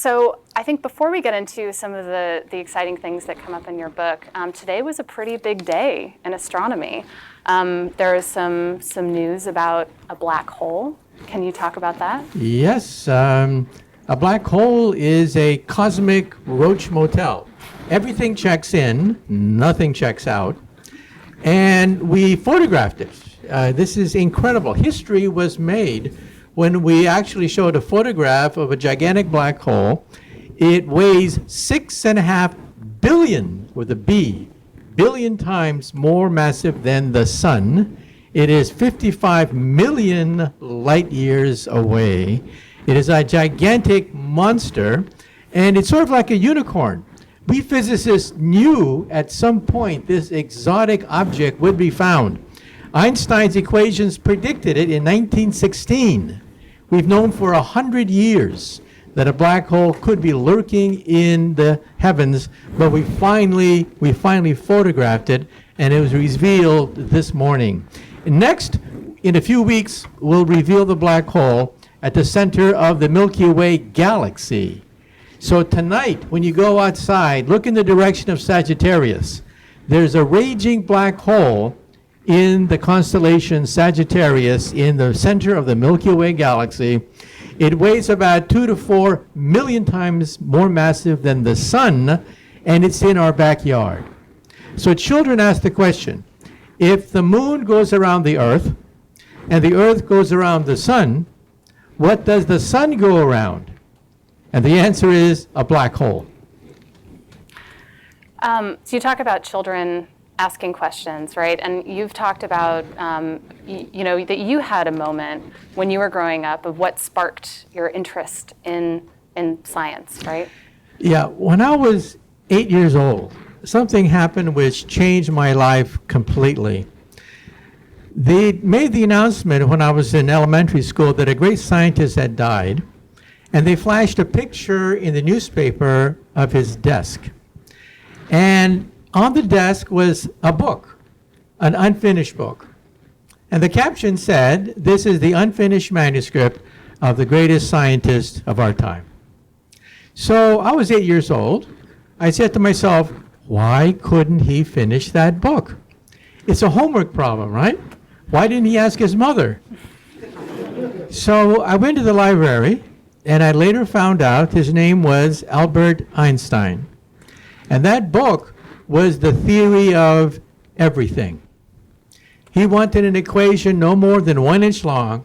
So I think before we get into some of the exciting things that come up in your book, today was a pretty big day in astronomy. There is some news about a black hole. Can you talk about that? Yes, a black hole is a cosmic roach motel. Everything checks in, nothing checks out. And we photographed it. This is incredible. History was made when we actually showed a photograph of a gigantic black hole. It weighs 6.5 billion, with a B, billion times more massive than the sun. It is 55 million light years away. It is a gigantic monster, and it's sort of like a unicorn. We physicists knew at some point this exotic object would be found. Einstein's equations predicted it in 1916. We've known for 100 years that a black hole could be lurking in the heavens, but we finally photographed it, and it was revealed this morning. Next, in a few weeks, we'll reveal the black hole at the center of the Milky Way galaxy. So tonight, when you go outside, look in the direction of Sagittarius. There's a raging black hole in the constellation Sagittarius in the center of the Milky Way galaxy. It weighs about 2 to 4 million times more massive than the sun, and it's in our backyard. So children ask the question, if the moon goes around the earth and the earth goes around the sun, what does the sun go around? And the answer is a black hole. So you talk about children asking questions, right? And you've talked about, that you had a moment when you were growing up of what sparked your interest in science, right? Yeah, when I was 8 years old, something happened which changed my life completely. They made the announcement when I was in elementary school that a great scientist had died, and they flashed a picture in the newspaper of his desk. And on the desk was a book, an unfinished book. And the caption said, "This is the unfinished manuscript of the greatest scientist of our time." So I was 8 years old. I said to myself, why couldn't he finish that book? It's a homework problem, right? Why didn't he ask his mother? So I went to the library, and I later found out his name was Albert Einstein. And that book was the theory of everything. He wanted an equation no more than 1 inch long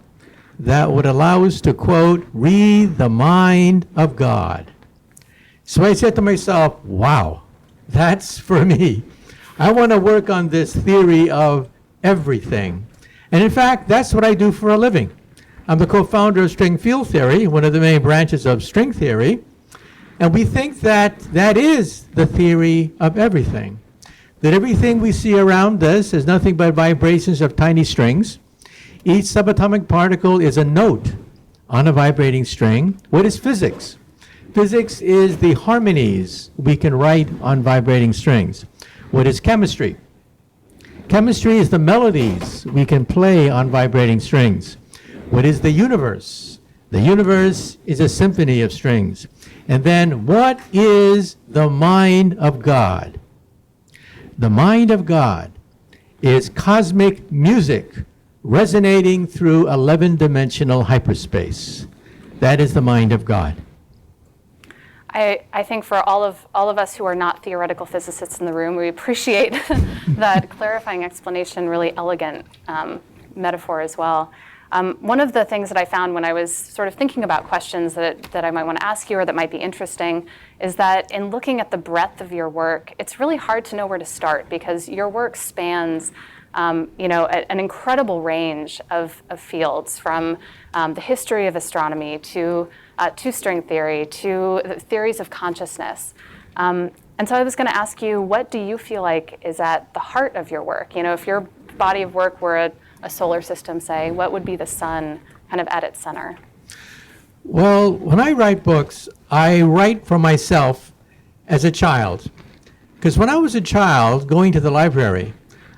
that would allow us to, quote, read the mind of God. So I said to myself, wow, that's for me. I want to work on this theory of everything. And in fact, that's what I do for a living. I'm the co-founder of string field theory, one of the main branches of string theory. And we think that that is the theory of everything. That everything we see around us is nothing but vibrations of tiny strings. Each subatomic particle is a note on a vibrating string. What is physics? Physics is the harmonies we can write on vibrating strings. What is chemistry? Chemistry is the melodies we can play on vibrating strings. What is the universe? The universe is a symphony of strings. And then, what is the mind of God? The mind of God is cosmic music resonating through 11-dimensional hyperspace. That is the mind of God. I think for all of us who are not theoretical physicists in the room, we appreciate that clarifying explanation, really elegant metaphor as well. One of the things that I found when I was sort of thinking about questions that I might want to ask you or that might be interesting is that in looking at the breadth of your work, it's really hard to know where to start because your work spans an incredible range of fields, from the history of astronomy to string theory to theories of consciousness. And so I was going to ask you, what do you feel like is at the heart of your work? If your body of work were a solar system, say, what would be the sun kind of at its center? Well, when I write books, I write for myself as a child. Because when I was a child going to the library,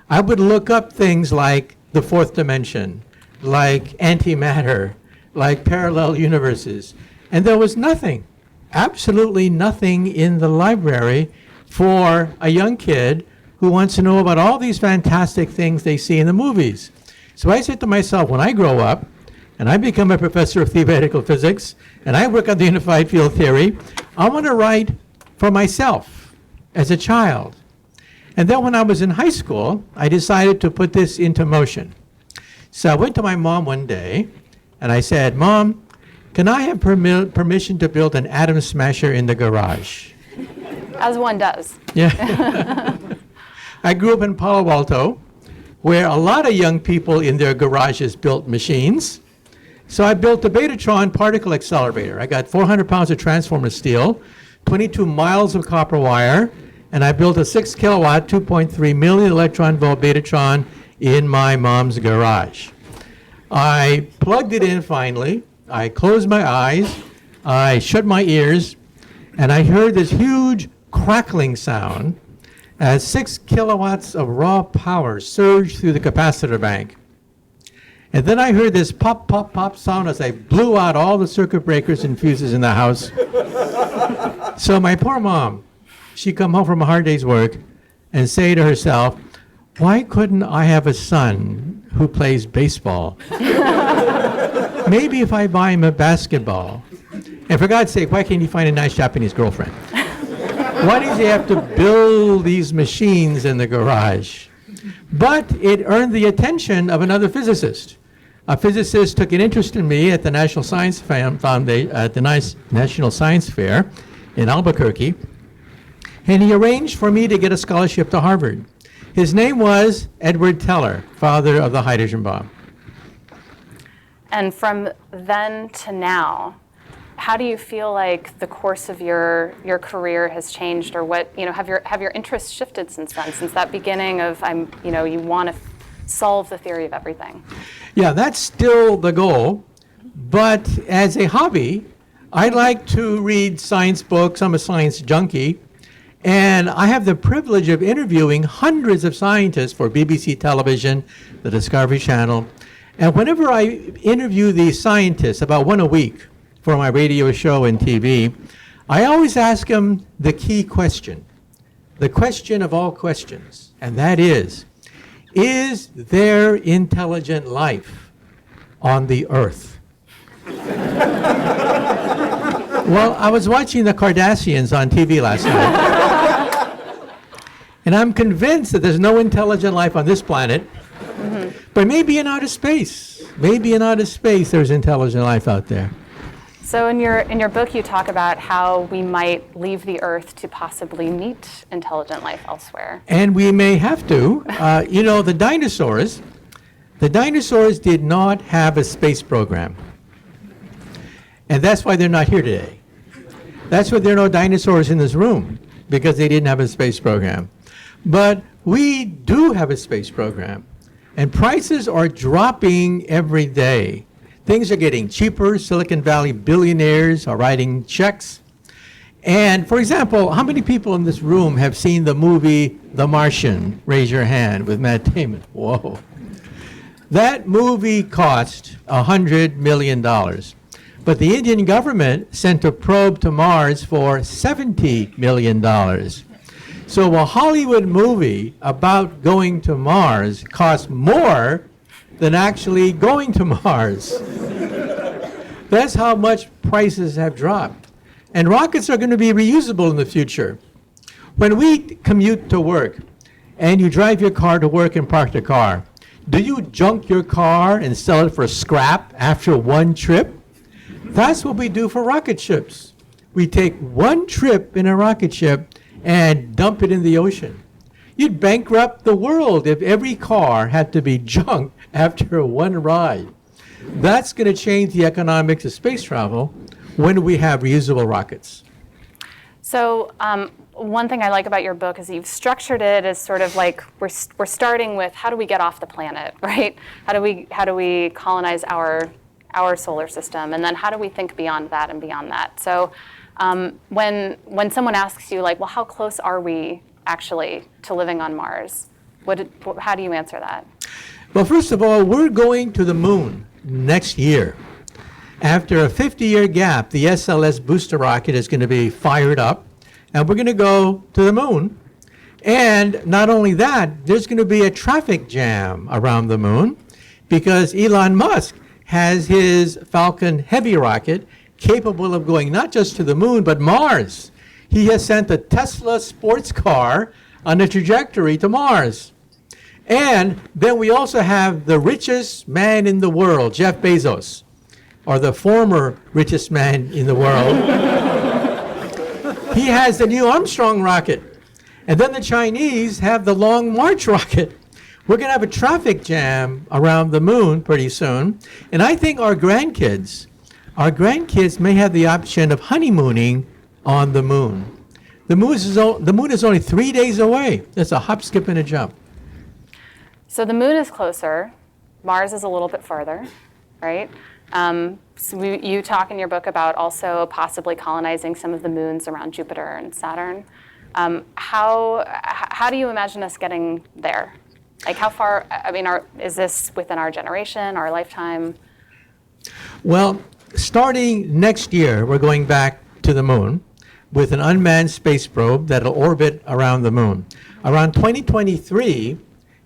I would look up things like the fourth dimension, like antimatter, like parallel universes. And there was nothing absolutely nothing in the library for a young kid who wants to know about all these fantastic things they see in the movies. So I said to myself, when I grow up and I become a professor of theoretical physics and I work on the unified field theory, I want to write for myself as a child. And then when I was in high school, I decided to put this into motion. So I went to my mom one day and I said, Mom, can I have permission to build an atom smasher in the garage? As one does. Yeah. I grew up in Palo Alto, where a lot of young people in their garages built machines. So I built a Betatron particle accelerator. I got 400 pounds of transformer steel, 22 miles of copper wire, and I built a 6 kilowatt, 2.3 million electron volt Betatron in my mom's garage. I plugged it in finally. I closed my eyes, I shut my ears, and I heard this huge crackling sound as 6 kilowatts of raw power surged through the capacitor bank. And then I heard this pop, pop, pop sound as I blew out all the circuit breakers and fuses in the house. So my poor mom, she'd come home from a hard day's work and say to herself, why couldn't I have a son who plays baseball? Maybe if I buy him a basketball. And for God's sake, why can't he find a nice Japanese girlfriend? Why does he have to build these machines in the garage? But it earned the attention of another physicist. A physicist took an interest in me at the National Science National Science Fair in Albuquerque, and he arranged for me to get a scholarship to Harvard. His name was Edward Teller, father of the hydrogen bomb. And from then to now, how do you feel like the course of your career has changed, or what, have your interests shifted since then, since that beginning of you want to solve the theory of everything? Yeah, that's still the goal, but as a hobby, I like to read science books. I'm a science junkie, and I have the privilege of interviewing hundreds of scientists for BBC television, the Discovery Channel. And whenever I interview these scientists, about one a week for my radio show and TV, I always ask them the key question, the question of all questions, and that is there intelligent life on the Earth? Well, I was watching the Kardashians on TV last night, and I'm convinced that there's no intelligent life on this planet. But maybe in outer space, there's intelligent life out there. So in your book, you talk about how we might leave the Earth to possibly meet intelligent life elsewhere. And we may have to. The dinosaurs did not have a space program. And that's why they're not here today. That's why there are no dinosaurs in this room, because they didn't have a space program. But we do have a space program. And prices are dropping every day. Things are getting cheaper. Silicon Valley billionaires are writing checks. And for example, how many people in this room have seen the movie The Martian? Raise your hand, with Matt Damon. Whoa. That movie cost $100 million. But the Indian government sent a probe to Mars for $70 million. So a Hollywood movie about going to Mars costs more than actually going to Mars. That's how much prices have dropped. And rockets are going to be reusable in the future. When we commute to work and you drive your car to work and park the car, do you junk your car and sell it for scrap after one trip? That's what we do for rocket ships. We take one trip in a rocket ship and dump it in the ocean. You'd bankrupt the world if every car had to be junked after one ride. That's going to change the economics of space travel when we have reusable rockets. So one thing I like about your book is you've structured it as sort of like we're starting with how do we get off the planet, right? How do we colonize our solar system, and then how do we think beyond that and beyond that? So when someone asks you, like, well, how close are we actually to living on Mars? How do you answer that? Well, first of all, we're going to the moon next year. After a 50-year gap, the SLS booster rocket is going to be fired up, and we're going to go to the moon. And not only that, there's going to be a traffic jam around the moon because Elon Musk has his Falcon Heavy rocket capable of going not just to the moon, but Mars. He has sent a Tesla sports car on a trajectory to Mars. And then we also have the richest man in the world, Jeff Bezos, or the former richest man in the world. He has the new Armstrong rocket. And then the Chinese have the Long March rocket. We're going to have a traffic jam around the moon pretty soon. And I think our grandkids may have the option of honeymooning on the moon. The moon is only 3 days away. That's a hop, skip, and a jump. So the moon is closer. Mars is a little bit farther, right? You talk in your book about also possibly colonizing some of the moons around Jupiter and Saturn. How do you imagine us getting there? Like how far, I mean, is this within our generation, our lifetime? Well, starting next year, we're going back to the moon with an unmanned space probe that'll orbit around the moon. Around 2023,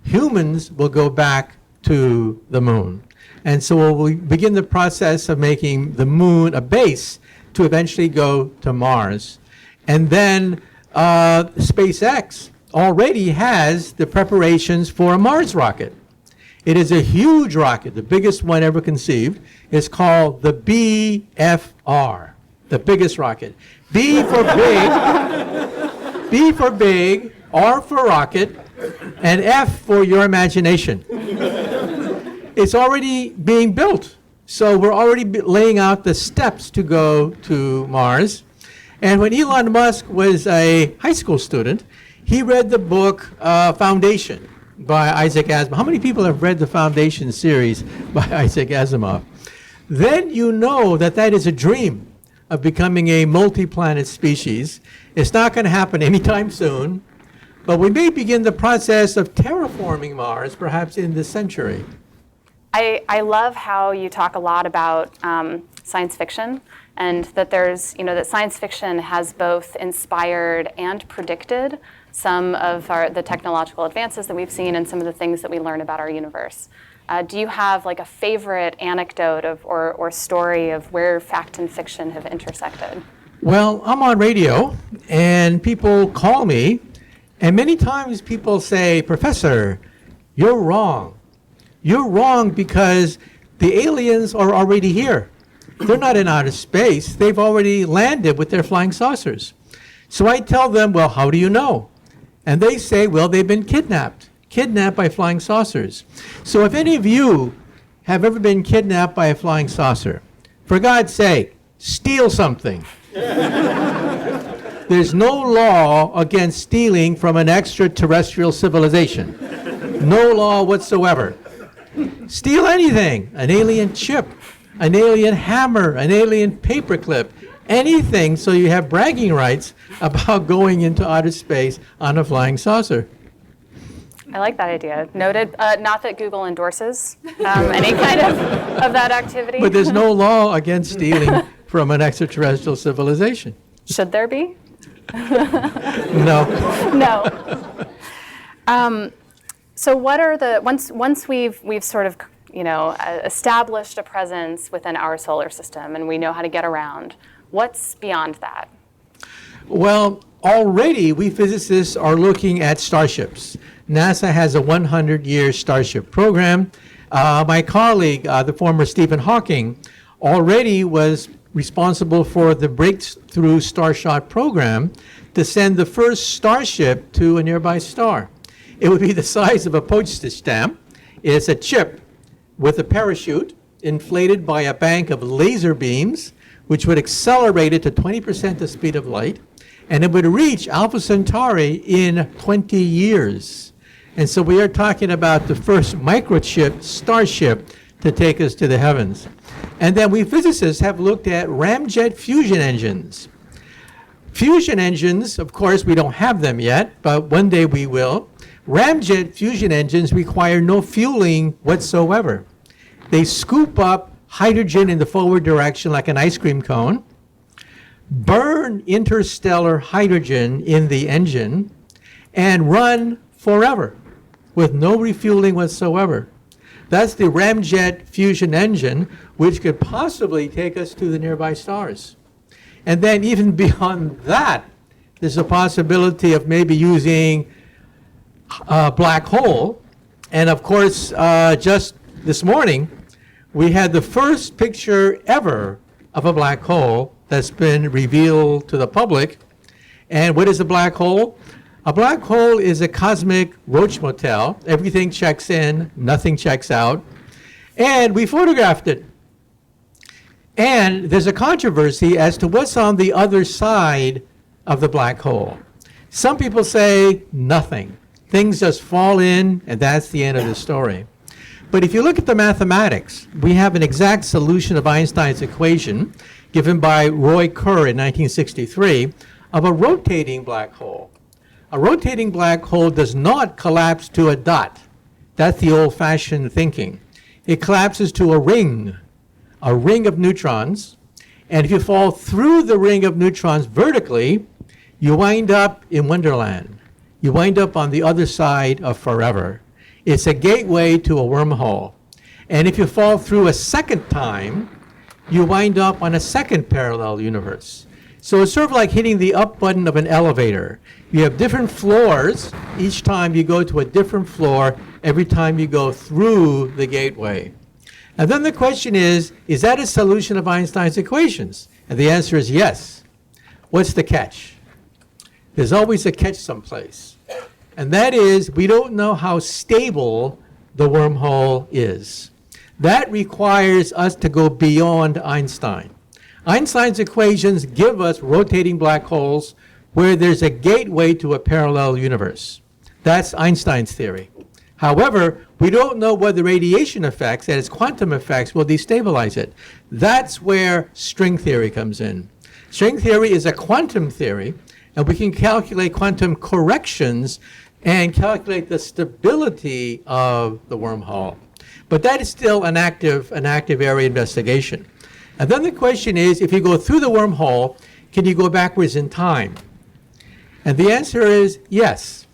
humans will go back to the moon. And so we'll begin the process of making the moon a base to eventually go to Mars. And then SpaceX already has the preparations for a Mars rocket. It is a huge rocket, the biggest one ever conceived. It's called the BFR, the biggest rocket. B for big, B for big, R for rocket, and F for your imagination. It's already being built. So we're already laying out the steps to go to Mars. And when Elon Musk was a high school student, he read the book Foundation by Isaac Asimov. How many people have read the Foundation series by Isaac Asimov? Then you know that that is a dream of becoming a multi-planet species. It's not going to happen anytime soon, but we may begin the process of terraforming Mars perhaps in this century. I love how you talk a lot about science fiction, and that there's, that science fiction has both inspired and predicted some of the technological advances that we've seen and some of the things that we learn about our universe. Do you have like a favorite anecdote or story of where fact and fiction have intersected? Well, I'm on radio, and people call me, and many times people say, "Professor, you're wrong. You're wrong because the aliens are already here. They're not in outer space. They've already landed with their flying saucers." So I tell them, "Well, how do you know?" And they say, "Well, they've been kidnapped by flying saucers." So if any of you have ever been kidnapped by a flying saucer, for God's sake, steal something. There's no law against stealing from an extraterrestrial civilization. No law whatsoever. Steal anything, an alien chip, an alien hammer, an alien paperclip, anything, so you have bragging rights about going into outer space on a flying saucer. I like that idea. Noted. Not that Google endorses any kind of that activity. But there's no law against stealing from an extraterrestrial civilization. Should there be? No. No. So what are once we've sort of established a presence within our solar system and we know how to get around, what's beyond that? Well, already we physicists are looking at starships. NASA has a 100-year Starship program. My colleague, the former Stephen Hawking, already was responsible for the Breakthrough Starshot program to send the first Starship to a nearby star. It would be the size of a postage stamp. It's a chip with a parachute inflated by a bank of laser beams, which would accelerate it to 20% the speed of light, and it would reach Alpha Centauri in 20 years. And so we are talking about the first microchip Starship to take us to the heavens. And then we physicists have looked at ramjet fusion engines. Fusion engines, of course, we don't have them yet, but one day we will. Ramjet fusion engines require no fueling whatsoever. They scoop up hydrogen in the forward direction like an ice cream cone, burn interstellar hydrogen in the engine, and run forever with no refueling whatsoever. That's the ramjet fusion engine, which could possibly take us to the nearby stars. And then even beyond that, there's a possibility of maybe using a black hole. And of course, just this morning, we had the first picture ever of a black hole that's been revealed to the public. And what is a black hole? A black hole is a cosmic roach motel. Everything checks in, nothing checks out. And we photographed it. And there's a controversy as to what's on the other side of the black hole. Some people say nothing. Things just fall in, and that's the end of the story. But if you look at the mathematics, we have an exact solution of Einstein's equation given by Roy Kerr in 1963 of a rotating black hole. A rotating black hole does not collapse to a dot. That's the old-fashioned thinking. It collapses to a ring of neutrons. And if you fall through the ring of neutrons vertically, you wind up in Wonderland. You wind up on the other side of forever. It's a gateway to a wormhole. And if you fall through a second time, you wind up on a second parallel universe. So it's sort of like hitting the up button of an elevator. You have different floors. Each time you go to a different floor, every time you go through the gateway. And then the question is that a solution of Einstein's equations? And the answer is yes. What's the catch? There's always a catch someplace. And that is, we don't know how stable the wormhole is. That requires us to go beyond Einstein. Einstein's equations give us rotating black holes where there's a gateway to a parallel universe. That's Einstein's theory. However, we don't know whether radiation effects, that is quantum effects, will destabilize it. That's where string theory comes in. String theory is a quantum theory, and we can calculate quantum corrections and calculate the stability of the wormhole. But that is still an active area investigation. And then the question is, if you go through the wormhole, can you go backwards in time? And the answer is yes.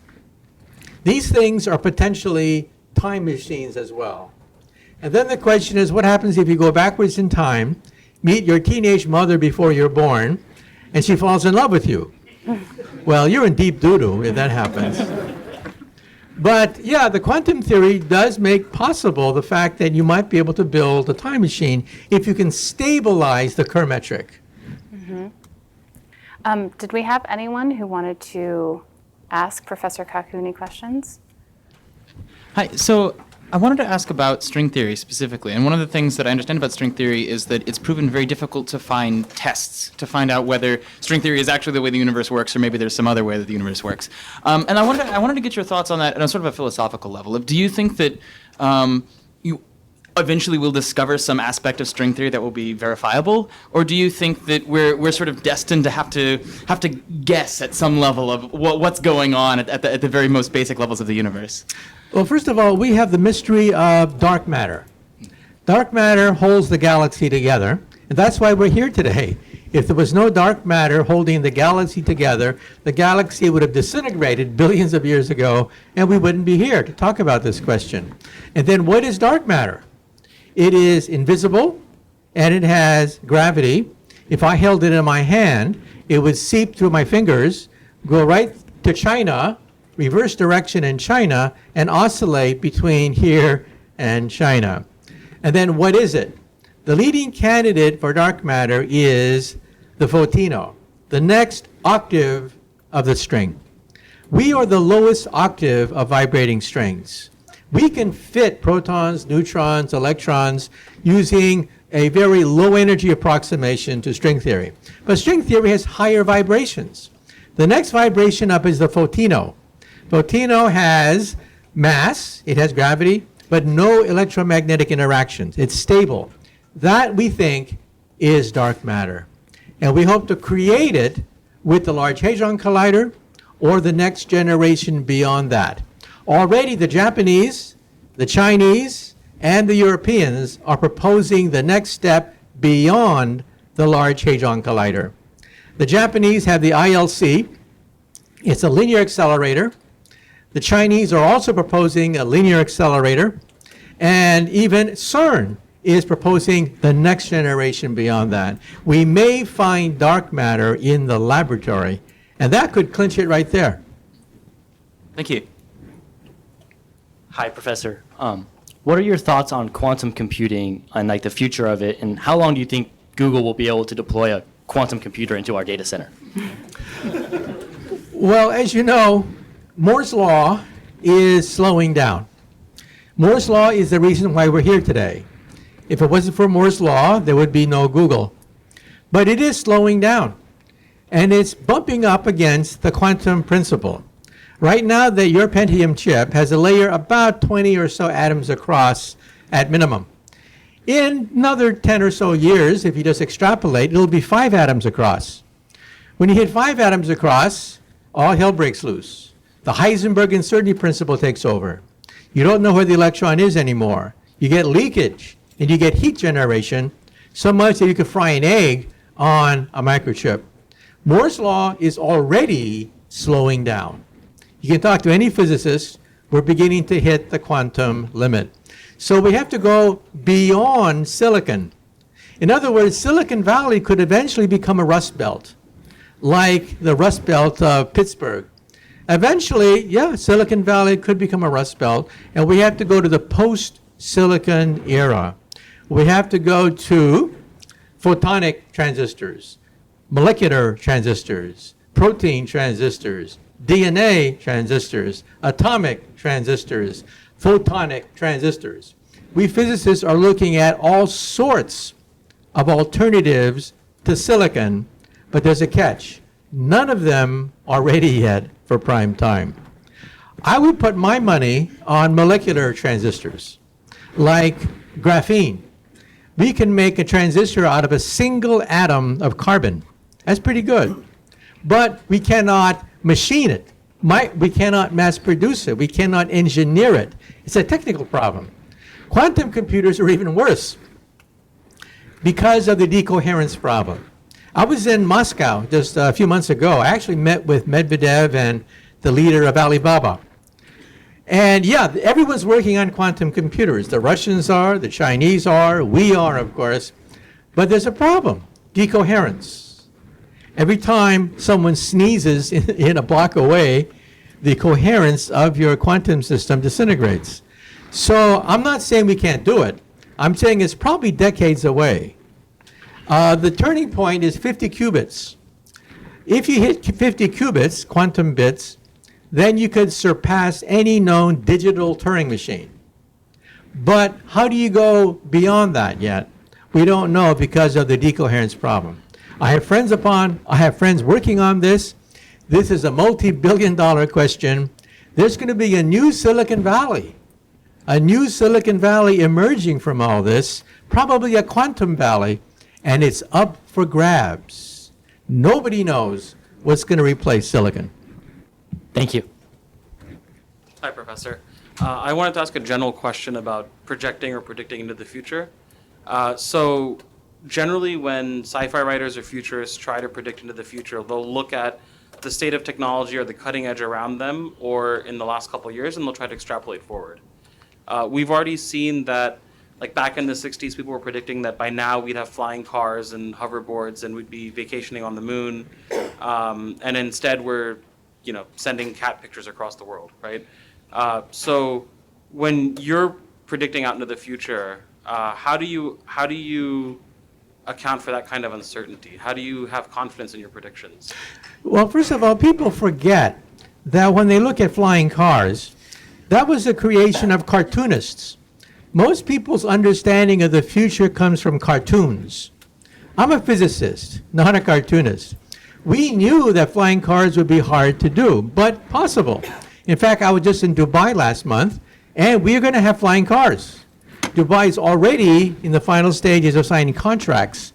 These things are potentially time machines as well. And then the question is, what happens if you go backwards in time, meet your teenage mother before you're born, and she falls in love with you? Well, you're in deep doo-doo if that happens. But yeah, the quantum theory does make possible the fact that you might be able to build a time machine if you can stabilize the Kerr metric. Mm-hmm. Did we have anyone who wanted to ask Professor Kaku any questions? Hi, so I wanted to ask about string theory specifically. And one of the things that I understand about string theory is that it's proven very difficult to find tests to find out whether string theory is actually the way the universe works or maybe there's some other way that the universe works. And I wanted to get your thoughts on that on a sort of a philosophical level. Do you think that you eventually will discover some aspect of string theory that will be verifiable? Or do you think that we're sort of destined to have to guess at some level of what's going on at the very most basic levels of the universe? Well, first of all, we have the mystery of dark matter. Dark matter holds the galaxy together, and that's why we're here today. If there was no dark matter holding the galaxy together, the galaxy would have disintegrated billions of years ago, and we wouldn't be here to talk about this question. And then what is dark matter? It is invisible, and it has gravity. If I held it in my hand, it would seep through my fingers, go right to China, reverse direction in China, and oscillate between here and China. And then what is it? The leading candidate for dark matter is the photino, the next octave of the string. We are the lowest octave of vibrating strings. We can fit protons, neutrons, electrons using a very low energy approximation to string theory. But string theory has higher vibrations. The next vibration up is the photino. Photino has mass, it has gravity, but no electromagnetic interactions. It's stable. That, we think, is dark matter. And we hope to create it with the Large Hadron Collider or the next generation beyond that. Already the Japanese, the Chinese, and the Europeans are proposing the next step beyond the Large Hadron Collider. The Japanese have the ILC. It's a linear accelerator. The Chinese are also proposing a linear accelerator. And even CERN is proposing the next generation beyond that. We may find dark matter in the laboratory, and that could clinch it right there. Thank you. Hi, Professor. What are your thoughts on quantum computing and like the future of it, and how long do you think Google will be able to deploy a quantum computer into our data center? Well, as you know, Moore's law is slowing down. Moore's law is the reason why we're here today. If it wasn't for Moore's law, there would be no Google. But it is slowing down, and it's bumping up against the quantum principle. Right now, your Pentium chip has a layer about 20 or so atoms across at minimum. In another 10 or so years, if you just extrapolate, it'll be 5 atoms across. When you hit 5 atoms across, all hell breaks loose. The Heisenberg uncertainty principle takes over. You don't know where the electron is anymore. You get leakage, and you get heat generation, so much that you could fry an egg on a microchip. Moore's law is already slowing down. You can talk to any physicist, we're beginning to hit the quantum limit. So we have to go beyond silicon. In other words, Silicon Valley could eventually become a rust belt, like the rust belt of Pittsburgh. Eventually, yeah, Silicon Valley could become a rust belt, and we have to go to the post-silicon era. We have to go to photonic transistors, molecular transistors, protein transistors, DNA transistors, atomic transistors, photonic transistors. We physicists are looking at all sorts of alternatives to silicon, but there's a catch. None of them are ready yet for prime time. I would put my money on molecular transistors, like graphene. We can make a transistor out of a single atom of carbon. That's pretty good. But we cannot machine it. We cannot mass produce it. We cannot engineer it. It's a technical problem. Quantum computers are even worse because of the decoherence problem. I was in Moscow just a few months ago. I actually met with Medvedev and the leader of Alibaba. And yeah, everyone's working on quantum computers. The Russians are, the Chinese are, we are, of course. But there's a problem, decoherence. Every time someone sneezes in a block away, the coherence of your quantum system disintegrates. So I'm not saying we can't do it. I'm saying it's probably decades away. The turning point is 50 qubits. If you hit 50 qubits, quantum bits, then you could surpass any known digital Turing machine. But how do you go beyond that yet? We don't know because of the decoherence problem. I have friends working on this. This is a multi-billion-dollar question. There's going to be a new Silicon Valley emerging from all this, probably a quantum valley, and it's up for grabs. Nobody knows what's going to replace silicon. Thank you. Hi, Professor. I wanted to ask a general question about projecting or predicting into the future. So generally when sci-fi writers or futurists try to predict into the future, they'll look at the state of technology or the cutting edge around them or in the last couple of years, and they'll try to extrapolate forward. We've already seen that, like back in the 60s, people were predicting that by now we'd have flying cars and hoverboards and we'd be vacationing on the moon. And instead we're, sending cat pictures across the world, right? So when you're predicting out into the future, how do you account for that kind of uncertainty? How do you have confidence in your predictions? Well, first of all, people forget that when they look at flying cars, that was the creation of cartoonists. Most people's understanding of the future comes from cartoons. I'm a physicist, not a cartoonist. We knew that flying cars would be hard to do, but possible. In fact, I was just in Dubai last month, and we are going to have flying cars. Dubai is already in the final stages of signing contracts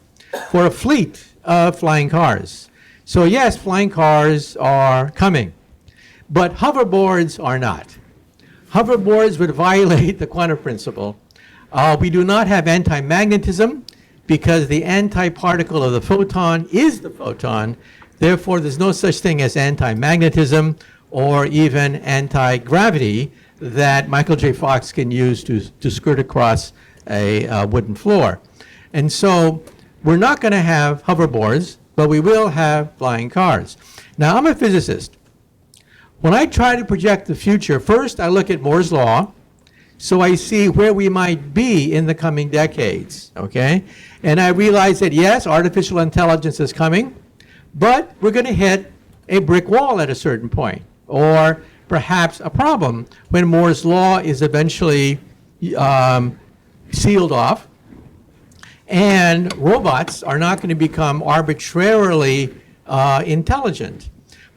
for a fleet of flying cars. So yes, flying cars are coming, but hoverboards are not. Hoverboards would violate the quantum principle. We do not have anti-magnetism because the antiparticle of the photon is the photon. Therefore, there's no such thing as anti-magnetism or even anti-gravity that Michael J. Fox can use to skirt across a wooden floor. And so we're not going to have hoverboards, but we will have flying cars. Now, I'm a physicist. When I try to project the future, first I look at Moore's law, so I see where we might be in the coming decades, okay? And I realize that, yes, artificial intelligence is coming, but we're going to hit a brick wall at a certain point, or perhaps a problem when Moore's law is eventually sealed off, and robots are not going to become arbitrarily intelligent.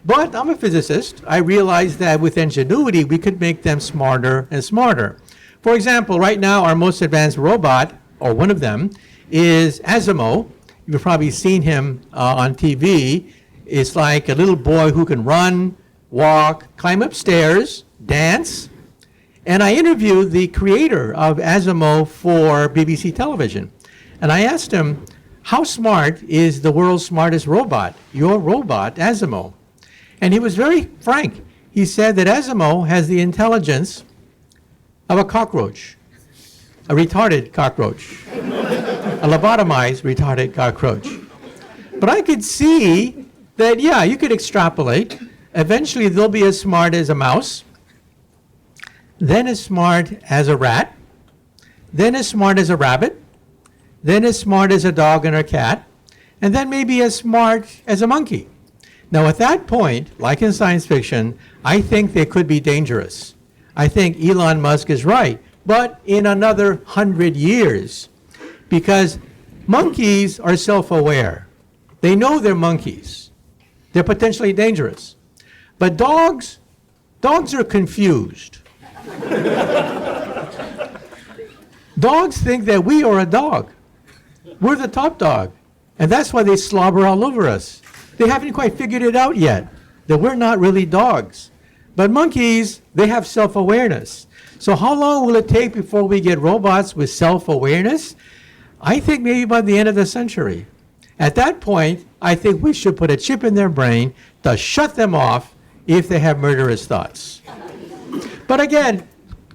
But I'm a physicist. I realize that with ingenuity, we could make them smarter and smarter. For example, right now, our most advanced robot, or one of them, is Asimo. You've probably seen him on TV. It's like a little boy who can run, walk, climb up stairs, dance. And I interviewed the creator of Asimo for BBC television. And I asked him, how smart is the world's smartest robot, your robot, Asimo? And he was very frank. He said that Asimo has the intelligence of a cockroach, a retarded cockroach, a lobotomized retarded cockroach. But I could see that, yeah, you could extrapolate. Eventually, they'll be as smart as a mouse, then as smart as a rat, then as smart as a rabbit, then as smart as a dog and a cat, and then maybe as smart as a monkey. Now, at that point, like in science fiction, I think they could be dangerous. I think Elon Musk is right, but in another 100 years, because monkeys are self-aware. They know they're monkeys. They're potentially dangerous. But dogs are confused. Dogs think that we are a dog. We're the top dog. And that's why they slobber all over us. They haven't quite figured it out yet, that we're not really dogs. But monkeys, they have self-awareness. So how long will it take before we get robots with self-awareness? I think maybe by the end of the century. At that point, I think we should put a chip in their brain to shut them off if they have murderous thoughts. But again,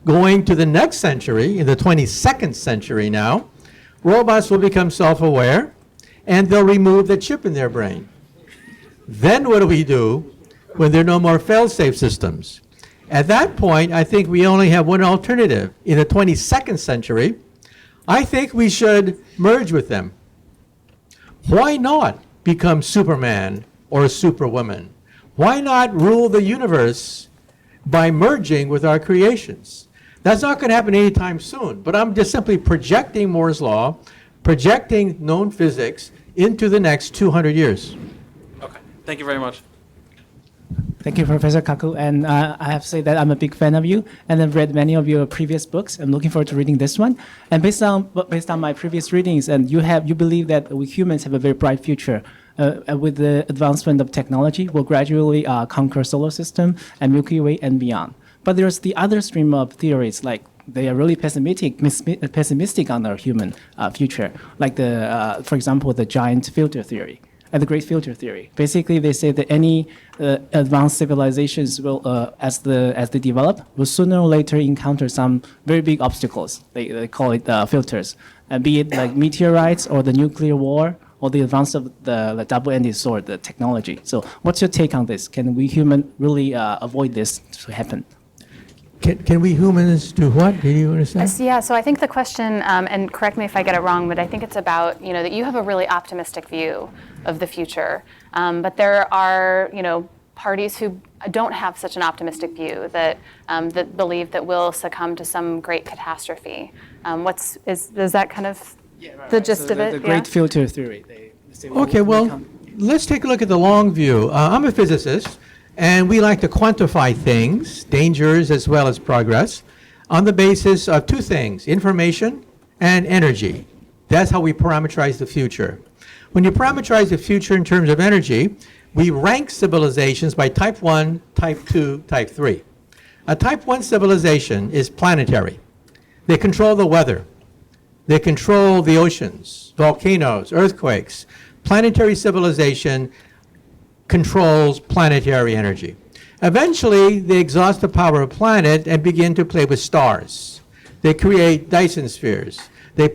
going to the next century, in the 22nd century now, robots will become self-aware and they'll remove the chip in their brain. Then what do we do when there are no more fail-safe systems? At that point, I think we only have one alternative. In the 22nd century, I think we should merge with them. Why not become Superman or Superwoman? Why not rule the universe by merging with our creations? That's not going to happen anytime soon, but I'm just simply projecting Moore's law, projecting known physics into the next 200 years. Okay, thank you very much. Thank you, Professor Kaku. And I have to say that I'm a big fan of you, and I've read many of your previous books. I'm looking forward to reading this one. And based on my previous readings, and you believe that we humans have a very bright future. With the advancement of technology, we'll gradually conquer solar system and Milky Way and beyond. But there's the other stream of theories, like they are really pessimistic on our human future. Like for example, the giant filter theory. The great filter theory. Basically, they say that any advanced civilizations will, as they develop, will sooner or later encounter some very big obstacles. They call it filters, be it like meteorites or the nuclear war or the advance of the double-ended sword, the technology. So, what's your take on this? Can we humans really avoid this to happen? Can we humans do what? Do you understand? Yeah, so I think the question, and correct me if I get it wrong, but I think it's about, that you have a really optimistic view of the future. But there are, parties who don't have such an optimistic view that believe that we'll succumb to some great catastrophe. Is that kind of the gist so of it? The great filter theory. They say, Okay, well, let's take a look at the long view. I'm a physicist, and we like to quantify things, dangers as well as progress, on the basis of two things, information and energy. That's how we parameterize the future. When you parameterize the future in terms of energy, we rank civilizations by type 1, type 2, type 3. A type 1 civilization is planetary. They control the weather. They control the oceans, volcanoes, earthquakes. Planetary civilization controls planetary energy. Eventually, they exhaust the power of planet and begin to play with stars. They create Dyson spheres. They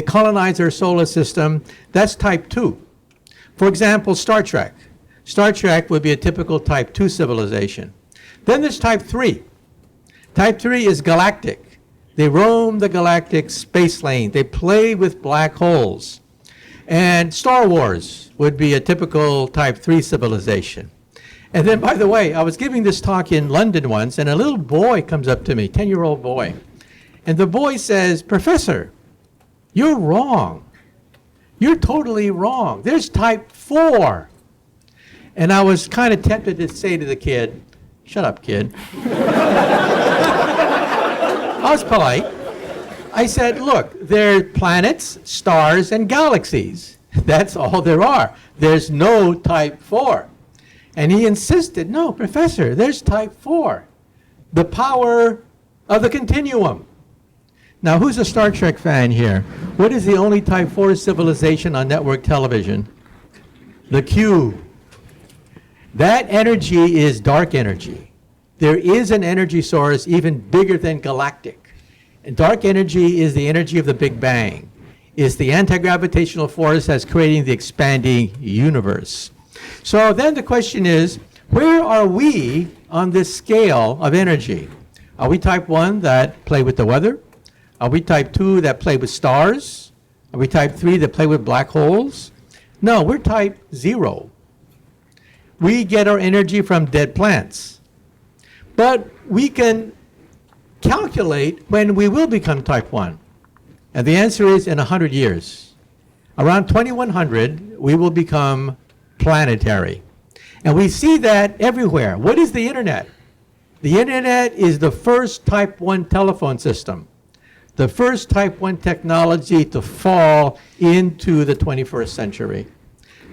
colonize our solar system. That's type 2. For example, Star Trek. Star Trek would be a typical type 2 civilization. Then there's type 3. Type 3 is galactic. They roam the galactic space lane. They play with black holes. And Star Wars would be a typical type 3 civilization. And then, by the way, I was giving this talk in London once, and a little boy comes up to me, 10-year-old boy. And the boy says, "Professor, you're wrong. You're totally wrong. There's type 4. And I was kind of tempted to say to the kid, "Shut up, kid." I was polite. I said, "Look, there are planets, stars, and galaxies. That's all there are. There's no type 4. And he insisted, "No, Professor, there's type 4. The power of the continuum." Now, who's a Star Trek fan here? What is the only type 4 civilization on network television? The Q. That energy is dark energy. There is an energy source even bigger than galactic. And dark energy is the energy of the Big Bang. It's the anti-gravitational force that's creating the expanding universe. So then the question is, where are we on this scale of energy? Are we type 1 that play with the weather? Are we type 2 that play with stars? Are we type 3 that play with black holes? No, we're type 0. We get our energy from dead plants. But we can calculate when we will become type 1. And the answer is in 100 years. Around 2100, we will become planetary. And we see that everywhere. What is the internet? The internet is the first type 1 telephone system, the first type 1 technology to fall into the 21st century.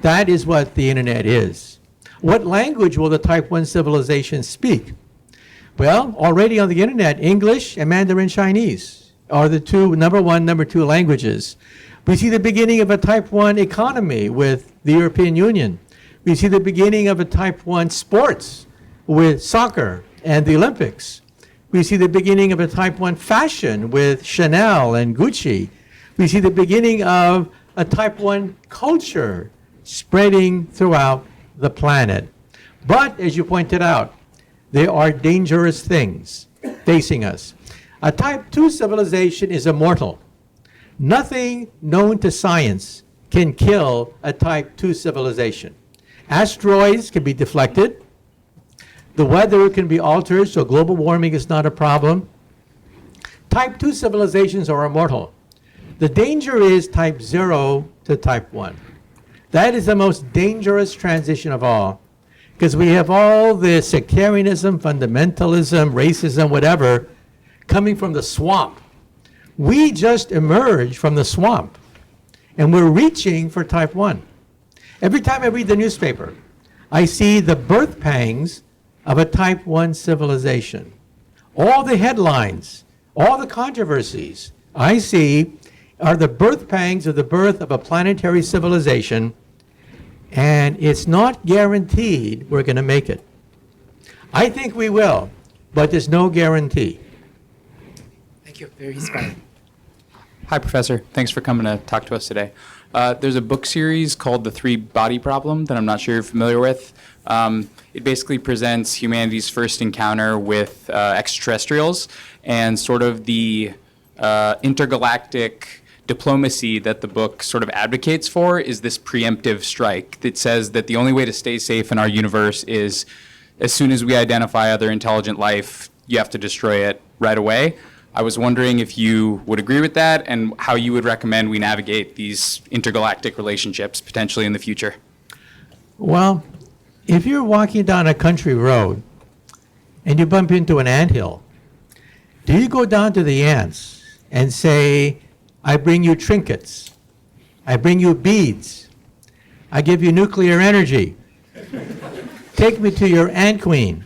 That is what the internet is. What language will the type 1 civilization speak? Well, already on the internet, English and Mandarin Chinese are the two number 1, number 2 languages. We see the beginning of a type 1 economy with the European Union. We see the beginning of a type 1 sports with soccer and the Olympics. We see the beginning of a type 1 fashion with Chanel and Gucci. We see the beginning of a type 1 culture spreading throughout the planet. But, as you pointed out, there are dangerous things facing us. A type 2 civilization is immortal. Nothing known to science can kill a type 2 civilization. Asteroids can be deflected. The weather can be altered, so global warming is not a problem. Type 2 civilizations are immortal. The danger is type 0 to type 1. That is the most dangerous transition of all, because we have all this sectarianism, fundamentalism, racism, whatever, coming from the swamp. We just emerged from the swamp, and we're reaching for type 1. Every time I read the newspaper, I see the birth pangs of a type 1 civilization. All the headlines, all the controversies I see are the birth pangs of the birth of a planetary civilization, and it's not guaranteed we're going to make it. I think we will, but there's no guarantee. Thank you. Very inspiring. Hi, Professor. Thanks for coming to talk to us today. There's a book series called The ThreeBody Problem that I'm not sure you're familiar with. It basically presents humanity's first encounter with extraterrestrials and sort of the intergalactic diplomacy that the book sort of advocates for is this preemptive strike that says that the only way to stay safe in our universe is as soon as we identify other intelligent life, you have to destroy it right away. I was wondering if you would agree with that and how you would recommend we navigate these intergalactic relationships potentially in the future. Well, if you're walking down a country road and you bump into an anthill, do you go down to the ants and say, "I bring you trinkets, I bring you beads, I give you nuclear energy, take me to your ant queen"?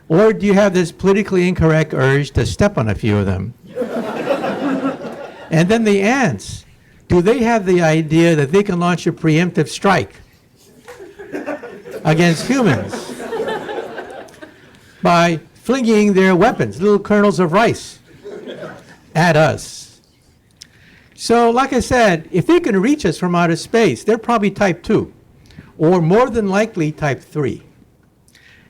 Or do you have this politically incorrect urge to step on a few of them And then the ants, do they have the idea that they can launch a preemptive strike against humans by flinging their weapons, little kernels of rice, at us? So, like I said, if they can reach us from outer space, they're probably type 2, or more than likely type 3.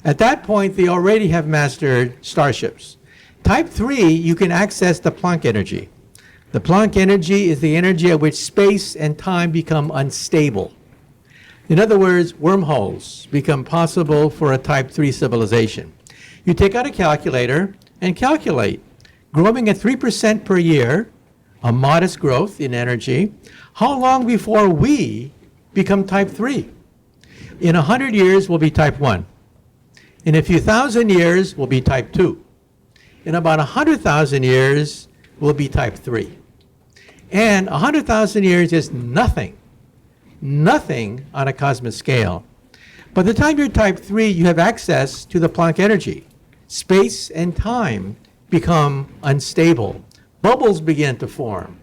At that point, they already have mastered starships. Type 3, you can access the Planck energy. The Planck energy is the energy at which space and time become unstable. In other words, wormholes become possible for a type 3 civilization. You take out a calculator and calculate. Growing at 3% per year, a modest growth in energy, how long before we become type 3? In 100 years, we'll be type 1. In a few thousand years, we'll be type 2. In about 100,000 years, we'll be type 3. And 100,000 years is nothing on a cosmic scale. By the time you're type 3, you have access to the Planck energy. Space and time become unstable. Bubbles begin to form.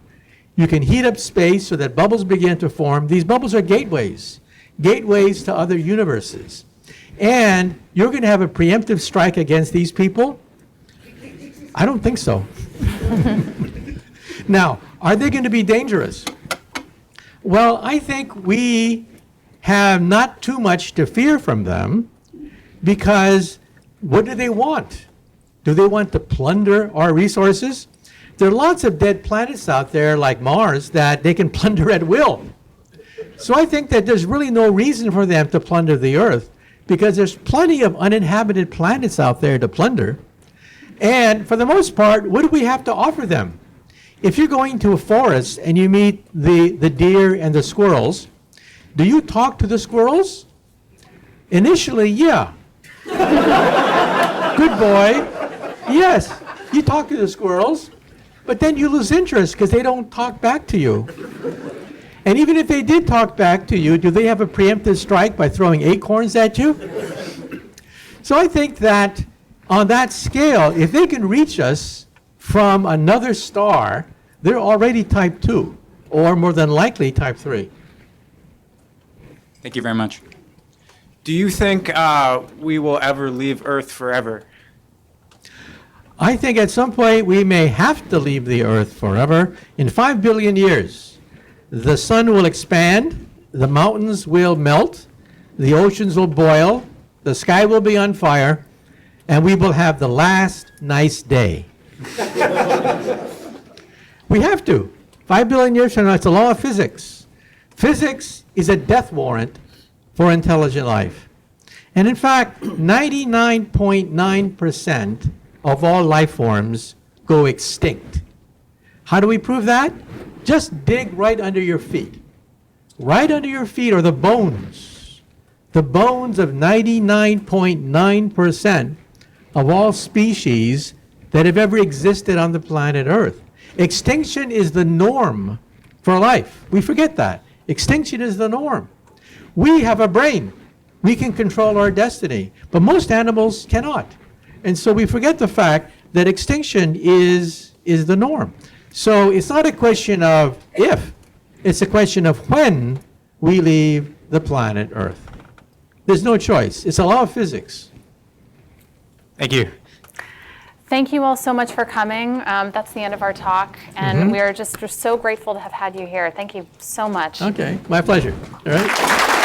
You can heat up space so that bubbles begin to form. These bubbles are gateways to other universes. And you're going to have a preemptive strike against these people? I don't think so. Now, are they going to be dangerous? Well, I think we have not too much to fear from them, because what do they want? Do they want to plunder our resources? There are lots of dead planets out there, like Mars, that they can plunder at will. So I think that there's really no reason for them to plunder the Earth, because there's plenty of uninhabited planets out there to plunder. And for the most part, what do we have to offer them? If you're going to a forest and you meet the deer and the squirrels, do you talk to the squirrels? Initially, yeah. Good boy. Yes, you talk to the squirrels, but then you lose interest because they don't talk back to you. And even if they did talk back to you, do they have a preemptive strike by throwing acorns at you? So I think that on that scale, if they can reach us from another star, they're already type 2, or more than likely type 3. Thank you very much. Do you think we will ever leave Earth forever? I think at some point we may have to leave the Earth forever. In 5 billion years, the sun will expand, the mountains will melt, the oceans will boil, the sky will be on fire, and we will have the last nice day. We have to. 5 billion years from now, it's the law of physics. Physics is a death warrant for intelligent life. And in fact, 99.9% of all life forms go extinct. How do we prove that? Just dig right under your feet. Right under your feet are the bones. The bones of 99.9% of all species that have ever existed on the planet Earth. Extinction is the norm for life. We forget that. Extinction is the norm. We have a brain. We can control our destiny, but most animals cannot. And so we forget the fact that extinction is the norm. So it's not a question of if, it's a question of when we leave the planet Earth. There's no choice. It's a law of physics. Thank you. Thank you all so much for coming. That's the end of our talk, and we're so grateful to have had you here. Thank you so much. Okay, my pleasure. All right.